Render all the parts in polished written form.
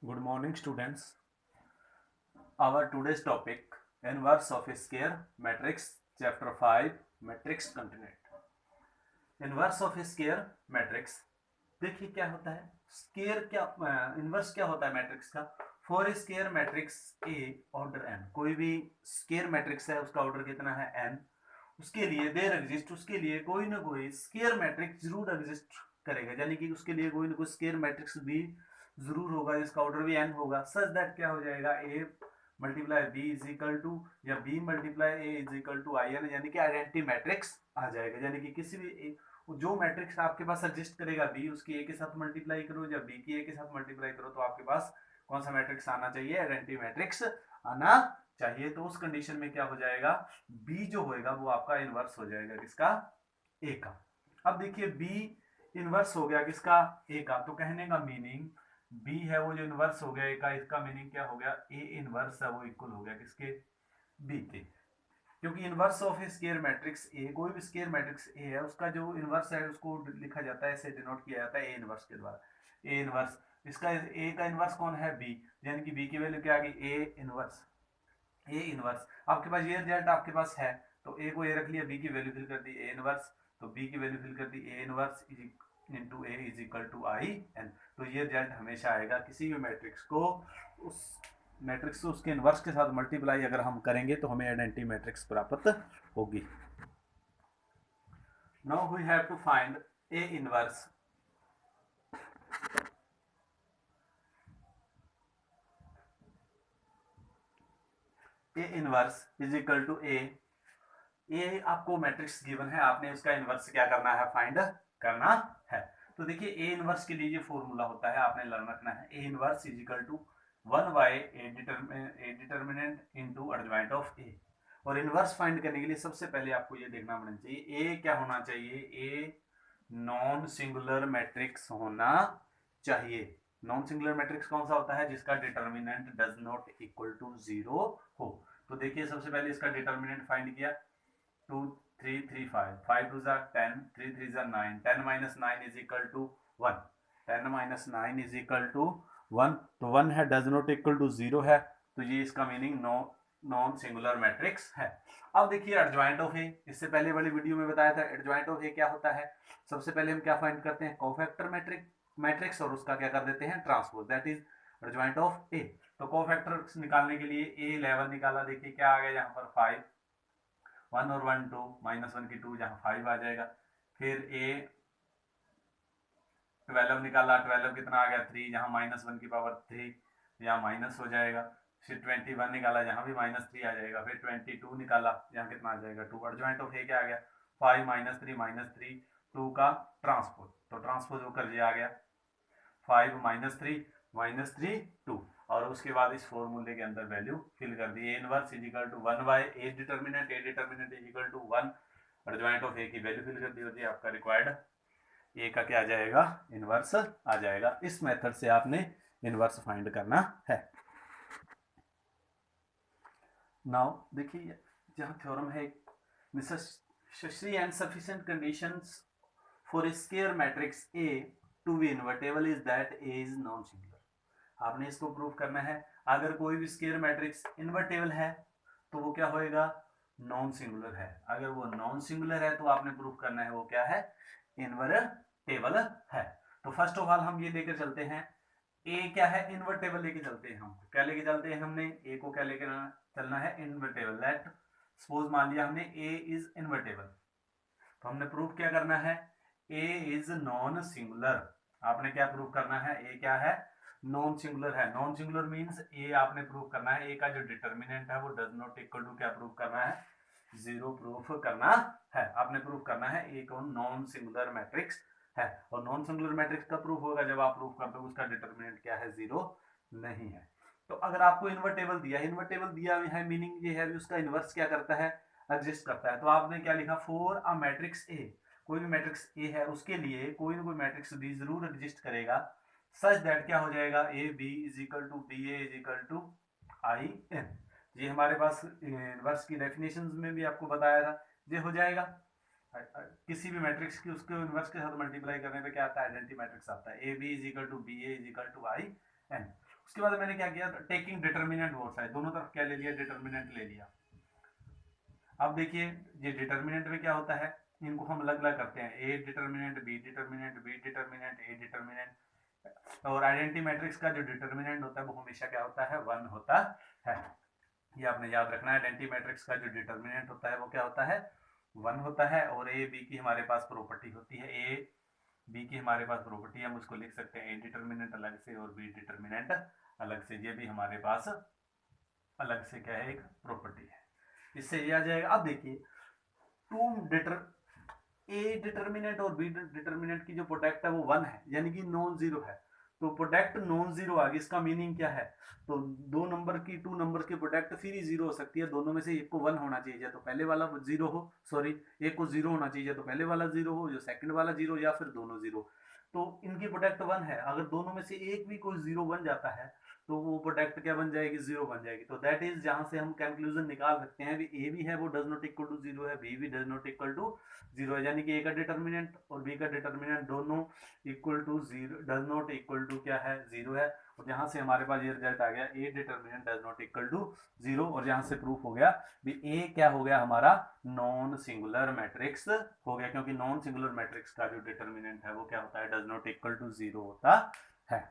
Good morning, students. Our today's topic inverse of a square matrix, chapter 5, matrix continued. Inverse of square matrix. देखिए क्या होता है square, क्या inverse क्या होता है मैट्रिक्स का। For square matrix A order N, कोई भी स्केयर मैट्रिक्स है उसका ऑर्डर कितना है एन, उसके लिए देयर एग्जिस्ट, उसके लिए कोई ना कोई स्केयर मैट्रिक्स जरूर एग्जिस्ट करेगा, यानी कि उसके लिए कोई ना कोई स्केयर मैट्रिक्स भी जरूर होगा जिसका ऑर्डर भी एन होगा। सच दैट क्या हो जाएगा A multiply B is equal to, या B multiply A is equal to I n, यानी कि आइडेंटिटी मैट्रिक्स आ जाएगा। यानी कि किसी भी जो मैट्रिक्स आपके पास एग्जिस्ट करेगा बी, उसकी ए के साथ मल्टीप्लाई करो या बी की ए के साथ मल्टीप्लाई करो, तो आपके पास कौन सा मैट्रिक्स आना चाहिए, आइडेंटिटी मैट्रिक्स आना चाहिए। तो उस कंडीशन में क्या हो जाएगा, बी जो होएगा वो आपका इनवर्स हो जाएगा किसका, ए का। अब देखिए बी इनवर्स हो गया किसका, ए का, तो कहने का मीनिंग बी है वो जो इनवर्स हो गया ए का, इसका मीनिंग क्या हो गया, ए इनवर्स है वो इक्वल हो गया किसके, बी के। क्योंकि inverse of A square matrix ए, कोई भी स्केयर मैट्रिक्स ए है उसका जो इनवर्स है उसको लिखा जाता है, ऐसे डिनोट किया जाता है ए इनवर्स के द्वारा। ए इनवर्स, इसका ए का इनवर्स कौन है, बी, यानी कि बी की वैल्यू क्या आ गई, ए इनवर्स। ए इनवर्स आपके पास ये रिजल्ट आपके पास है, तो ए को ए रख लिया, बी की वैल्यू फिल कर दी ए इनवर्स, तो बी की वैल्यू फिल कर दी A inverse into A is equal to I n. तो ये रिजल्ट हमेशा आएगा किसी भी मैट्रिक्स को, उस मैट्रिक्स को उसके इनवर्स के साथ मल्टीप्लाई अगर हम करेंगे तो हमें आइडेंटिटी मैट्रिक्स प्राप्त होगी। Now we have to find A inverse. A inverse is equal to A, ये आपको मैट्रिक्स गिवन है, आपने उसका इनवर्स क्या करना है, फाइंड करना है। तो देखिए ए इनवर्स के लिए ये फॉर्मूला होता है, आपने लर्न रखना है, A inverse is equal to 1 by A determinant into adjoint of A. और इनवर्स फाइंड करने के लिए सबसे पहले आपको ये देखना होना चाहिए ए क्या होना चाहिए, ए नॉन सिंगुलर मैट्रिक्स होना चाहिए। नॉन सिंगुलर मैट्रिक्स कौन सा होता है, जिसका determinant does not equal to zero हो। तो देखिए सबसे पहले इसका डिटर्मिनेंट फाइंड किया, 2 3 3 5 5 2 जा 10 3 3 जा 9 10 minus 9 is equal to 1 10 minus 9 is equal to 1, तो 1 है डज नॉट इक्वल टू 0 है, तो ये इसका मीनिंग नॉन सिंगुलर मैट्रिक्स है। अब देखिए एडजॉइंट ऑफ ए, इससे पहले वाली वीडियो में बताया था एडजॉइंट ऑफ ए क्या होता है। सबसे पहले हम क्या फाइंड करते हैं, कोफैक्टर मैट्रिक्स और उसका क्या कर देते हैं, transpose, that is adjoint of A. तो कोफैक्टर निकालने के लिए ए 11 निकाला, देखिए क्या आ गया यहाँ पर 5, 1 और 1 2, -1 की 2, जहां 5 आ जाएगा। फिर ए 12 निकाला, 12 कितना आ गया 3, जहां -1 की पावर 3, यहाँ माइनस हो जाएगा। फिर 21 निकाला, जहां भी -3 आ जाएगा। फिर 22 निकाला, यहाँ कितना आ जाएगा 2। एडजॉइंट ऑफ ए क्या आ गया, 5 -3 2 का ट्रांसपोज, तो ट्रांसपोज होकर ये आ गया 5 -3 2, और उसके बाद इस फॉर्मूले के अंदर वैल्यू फिल कर दी, A inverse is equal to 1 by A determinant is equal to 1, adjoint of A की वैल्यू फिल कर दी होती है, आपका रिक्वायर्ड ए का क्या आ जाएगा, इनवर्स आ जाएगा। इस मेथड से आपने इनवर्स फाइंड करना है। नाउ देखिए जहां थ्योरम है, necessary and sufficient conditions for a square matrix A to be invertible is that A is non-singular। आपने इसको प्रूव करना है, अगर कोई भी स्केयर मैट्रिक्स इन्वर्टेबल है तो वो क्या होएगा, नॉन सिंगुलर है। अगर वो नॉन सिंगुलर है तो आपने प्रूव करना है वो क्या है, इन्वर्टेबल है। तो फर्स्ट ऑफ ऑल हम ये लेकर चलते हैं, ए क्या है, इन्वर्टेबल लेके चलते हैं। हम क्या लेके चलते हैं, हमने ए को क्या लेकर चलना है, इन्वर्टेबल। लेट सपोज मान लिया हमने ए इज इन्वर्टेबल, तो हमने प्रूव क्या करना है, ए इज नॉन सिंगुलर। आपने क्या प्रूव करना है, ए क्या है, नॉन सिंगुलर है। नॉन सिंगुलर मींस ए आपने प्रूव करना है, ए का जो डिटर्मिनेंट है वो डज नॉट इक्वल टू क्या प्रूव करना है, 0 प्रूफ करना है। आपने प्रूव करना है ए कौन, नॉन सिंगुलर मैट्रिक्स है। और नॉन सिंगुलर मैट्रिक्स का प्रूफ होगा जब आप प्रूफ कर दो उसका डिटर्मिनेंट क्या है, 0 नहीं है। तो अगर आपको इन्वर्टेबल दिया है, मीनिंग ये है उसका इनवर्स क्या करता है, एग्जिस्ट करता है। तो आपने क्या लिखा, फॉर अ मैट्रिक्स ए, कोई भी मैट्रिक्स ए है उसके लिए कोई ना कोई मैट्रिक्स बी जरूर एग्जिस्ट करेगा, सच दैट क्या हो जाएगा, A B is equal to B A is equal to I N. ये हमारे पास इनवर्स की डेफिनेशन में भी आपको बताया था, ये हो जाएगा किसी भी मैट्रिक्स की उसके इनवर्स के साथ मल्टीप्लाई करने पे क्या आता है, आइडेंटिटी मैट्रिक्स आता है, A B is equal to B A is equal to I N. उसके बाद मैंने क्या किया, टेकिंग डिटर्मिनेंट बोथ साइड, दोनों तरफ क्या ले लिया, डिटर्मिनेंट ले लिया। अब देखिए ये डिटर्मिनेंट में क्या होता है, इनको हम अलग अलग करते हैं, A determinant, B determinant, B determinant, A determinant. और आइडेंटिटी मैट्रिक्स का जो डिटर्मिनेंट होता है वो हमेशा क्या होता है, 1 होता है। ये आपने याद रखना है, आइडेंटिटी मैट्रिक्स का जो डिटर्मिनेंट होता है वो क्या होता है, 1 होता है। और ए बी की हमारे पास प्रॉपर्टी होती है, ए बी की हमारे पास प्रॉपर्टी है, हम उसको लिख सकते हैं ए डिटर्मिनेंट अलग से और बी डिटर्मिनेंट अलग से, ये भी हमारे पास अलग से क्या है, एक प्रॉपर्टी है। इससे ये आ जाएगा। अब देखिए ए डिटर्मिनेंट और बी डिटर्मिनेंट की जो प्रोडक्ट है वो 1 है, यानी कि नॉन जीरो है। तो प्रोडक्ट नॉन जीरो आ गई, इसका मीनिंग क्या है, तो दो नंबर की, टू नंबर की प्रोडक्ट फिर ही जीरो हो सकती है, दोनों में से एक को 1 होना चाहिए, तो पहले वाला जीरो हो, सॉरी एक को जीरो होना चाहिए तो पहले वाला जीरो हो, जो सेकंड वाला जीरो, या फिर दोनों जीरो। तो इनकी प्रोडक्ट 1 है, अगर दोनों में से एक भी कोई जीरो बन जाता है तो वो प्रोडक्ट क्या बन जाएगी, जीरो बन जाएगी। तो दैट इज जहां से हम कंक्लूजन निकाल सकते हैं, ए भी है वो does not equal to zero है, बी भी does not equal to zero है, यानी कि ए का डिटर्मिनेंट और बी का डिटर्मिनेंट दोनों equal to zero, does not equal to क्या है, जीरो है। और जहां से हमारे पास ये रिजल्ट आ गया, A determinant does not equal to zero, और जहां से प्रूफ हो गया भी ए क्या हो गया हमारा, नॉन सिंगुलर मैट्रिक्स हो गया, क्योंकि नॉन सिंगुलर मैट्रिक्स का जो डिटर्मिनेंट है वो क्या होता है, does not equal to zero होता है।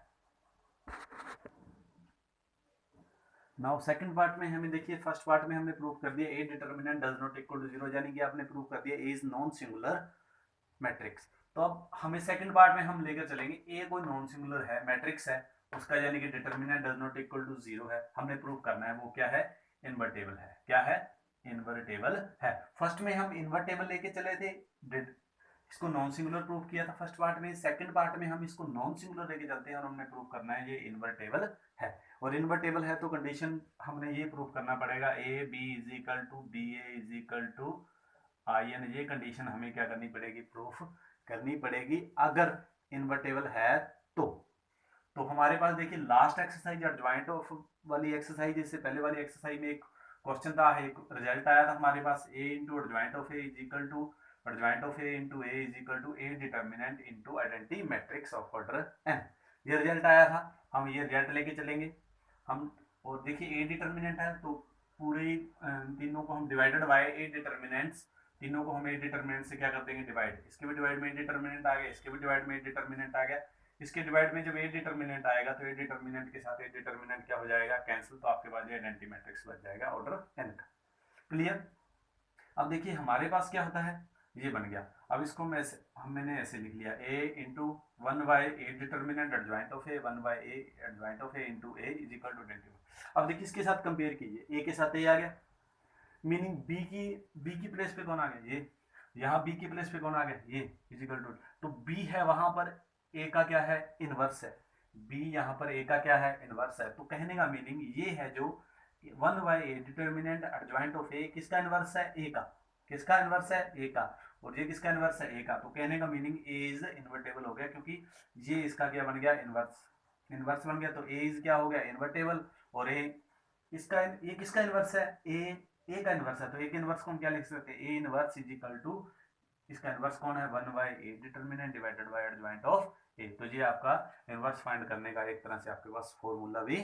नाउ सेकंड पार्ट में हमें देखिए, फर्स्ट पार्ट में हमने प्रूव कर दिया A determinant does not equal to zero, यानी कि आपने प्रूव कर दिया A is non singular matrix. तो अब हमें सेकंड पार्ट में हम लेकर चलेंगे, ए कोई नॉन सिंगुलर है, मैट्रिक्स है, उसका यानी कि determinant does not equal to zero है, हमने प्रूव करना है वो क्या है, इन्वर्टेबल है। क्या है, इन्वर्टेबल है। फर्स्ट में हम इन्वर्टेबल लेके चले थे, इसको नॉन सिंगुलर प्रूव किया था फर्स्ट पार्ट में, सेकंड पार्ट में हम इसको नॉन सिंगुलर लेके चलते हैं और हमने प्रूव करना है ये इन्वर्टेबल है। और इन्वर्टेबल है तो कंडीशन हमने ये प्रूव करना पड़ेगा, A B is equal to B A is equal to I N, ये कंडीशन हमें क्या करनी पड़ेगी, प्रूफ करनी पड़ेगी अगर इन्वर्टेबल है तो हमारे पास देखिए लास्ट एक्सरसाइज एडजॉइंट ऑफ वाली एक्सरसाइज, इससे पहले वाली एक्सरसाइज में एक क्वेश्चन था, एक रिजल्ट आया था हमारे पास, A into adjoint of A is equal to adjoint of A into A is equal to A determinant into identity matrix of order n, ये रिजल्ट आया था। हम ये रिजल्ट लेके चलेंगे हम। और देखिए ए डिटर्मिनेंट है तो पूरे तीनों को हम डिवाइडेड बाय ए डिटर्मिनेंट्स, तीनों को हम ए डिटर्मिनेंट से क्या कर देंगे, डिवाइड, इसके भी डिवाइड में ए डिटर्मिनेंट आ गया, इसके भी डिवाइड में ए डिटर्मिनेंट आ गया, इसके डिवाइड में जब ए डिटर्मिनेंट आएगा तो ए डिटर्मिनेंट के साथ ए डिटर्मिनेंट क्या हो जाएगा, कैंसिल, तो आपके पास ये आइडेंटिटी मैट्रिक्स बच जाएगा ऑर्डर एन का। क्लियर। अब देखिए हमारे पास क्या होता है, ये बन गया। अब इसको मैंने ऐसे लिख लिया, a into one by A determinant adjoint of A, one by A adjoint of A into A is equal to 21। अब देखिए इसके साथ कंपेयर कीजिए, ए के साथ ए आ गया, मीनिंग बी की प्लेस पे कौन आ गया, ये, यहाँ बी की प्लेस पे कौन आ गया, ये इज इक्वल टू, तो बी है वहां पर ए का क्या है, इनवर्स है, बी यहाँ पर ए का क्या है, इनवर्स है। तो कहने का मीनिंग ये है जो one by A determinant adjoint of A किसका इनवर्स है, ए का, किसका इनवर्स है, ए का, और ये किसका इनवर्स है, ए का। तो कहने का मीनिंग ए इज इन्वर्टेबल हो गया, क्योंकि ये इसका क्या बन गया, इनवर्स, इनवर्स बन गया, तो ए इज क्या हो गया, इन्वर्टेबल। और ए इसका, ये किसका इनवर्स है, ए का इनवर्स है, तो ए के इनवर्स को हम क्या लिख सकते हैं, A inverse is equal to, इसका इनवर्स कौन है, one by A determinant divided by adjoint of A. तो ये आपका इनवर्स फाइंड करने का एक तरह से आपके पास फॉर्मूला भी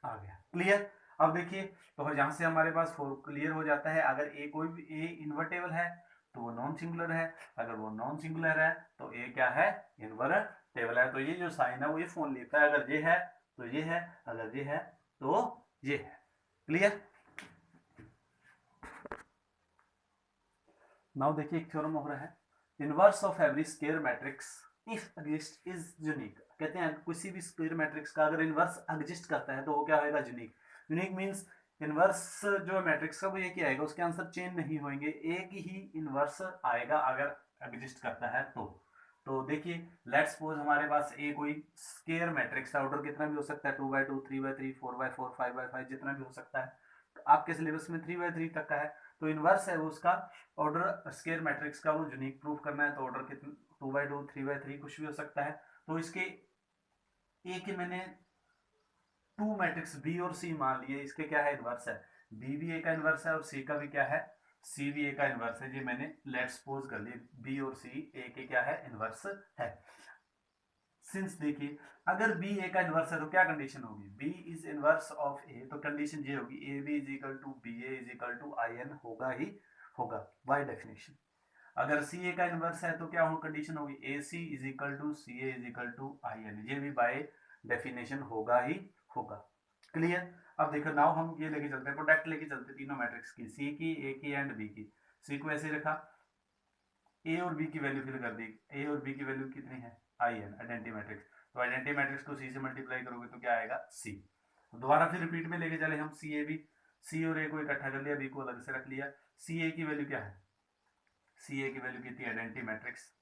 आ गया। क्लियर। अब देखिए तो यहाँ से हमारे पास क्लियर हो जाता है, अगर ए कोई भी ए इन्वर्टेबल है तो वो नॉन सिंगुलर है, अगर वो नॉन सिंगुलर है तो ए क्या है, इन्वर्टेबल है। तो ये जो साइन है वो इफ ओनली लिखता है, अगर ये है तो ये है, अगर ये है तो ये है। क्लियर। नाउ देखिए एक थ्योरम हो रहा है, inverse of every square matrix if exist is unique. कहते हैं किसी भी स्क्वायर मैट्रिक्स का अगर इनवर्स एग्जिस्ट करता है तो वो क्या होगा, यूनिक। यूनिक मींस इनवर्स जो मैट्रिक्स का वो एक ही आएगा, उसके आंसर चेंज नहीं होंगे, एक ही इनवर्स आएगा अगर एग्जिस्ट करता है तो देखिए लेट्स सपोज हमारे पास ए कोई स्क्वायर मैट्रिक्स का ऑर्डर कितना भी हो सकता है, 2x2 3x3 4x4 5x5 जितना भी हो सकता है। तो आपके सिलेबस में 3x3 तक का है, तो इनवर्स है वो उसका ऑर्डर स्क्वायर मैट्रिक्स का, वो यूनिक प्रूफ करना है, तो ऑर्डर कितना 2x2 3x3 कुछ भी हो सकता है। तो इसके ए के मैंने टू मैट्रिक्स बी और सी मान लिए, इसके क्या है, इनवर्स है, बी भी ए का इनवर्स है और सी का भी क्या है, सी भी ए का इनवर्स है। ये मैंने लेट्स सपोज कर लिए बी और सी ए के क्या है, इनवर्स है। सिंस देखिए अगर बी ए का इनवर्स है तो क्या कंडीशन होगी, B is inverse of A, तो कंडीशन ये होगी A B is equal to B A is equal to I N होगा ही होगा बाय डेफिनेशन। अगर सी ए का इनवर्स है तो क्या हो कंडीशन होगी A C is equal to C A is equal to I N, ये भी बाय डेफिनेशन होगा ही होगा। क्लियर। अब देखो नाउ हम ये लेके चलते हैं प्रोडक्ट लेके चलते तीनों मैट्रिक्स की, सी की, ए की एंड बी की। सी को ऐसे रखा, ए और बी की वैल्यू फिल कर दी, ए और बी की वैल्यू कितनी है आई एन, आइडेंटिटी मैट्रिक्स। तो आइडेंटिटी मैट्रिक्स को सी से मल्टीप्लाई करोगे तो क्या आएगा सी। दोबारा फिर रिपीट में लेके चले हम, सी ए बी, सी और ए को इकट्ठा कर लिया, बी को अलग से रख लिया। सी ए की वैल्यू क्या है, सी ए की वैल्यू कितनी, identity matrix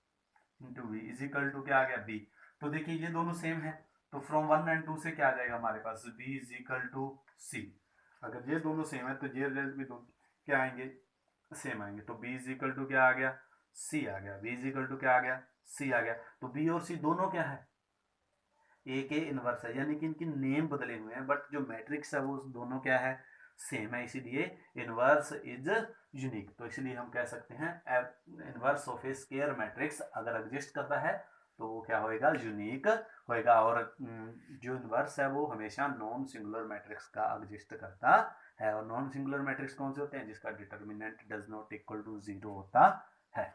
into B is equal to क्या आ गया बी। तो देखिए ये दोनों सेम है, तो फ्रॉम 1 एंड 2 से क्या आ जाएगा हमारे पास, बी इज इक्वल टू सी। अगर ये दोनों सेम है तो ये रिजल्ट भी दोनों क्या आएंगे, सेम आएंगे। तो बी इज इक्वल टू क्या आ गया, सी आ गया, बी इज इक्वल टू क्या आ गया, सी आ गया। तो बी और सी दोनों क्या है, ए के इनवर्स है, यानी कि इनकी नेम बदले हुए हैं बट जो मैट्रिक्स है वो दोनों क्या है, सेम है, इसीलिए इनवर्स इज यूनिक। तो इसलिए हम कह सकते हैं inverse of A square matrix अगर एग्जिस्ट करता है तो वो क्या होएगा, यूनिक होएगा। और जो इनवर्स है वो हमेशा नॉन सिंगुलर मैट्रिक्स का एग्जिस्ट करता है। और नॉन सिंगुलर मैट्रिक्स कौन से होते हैं, जिसका determinant does not equal to 0 होता है।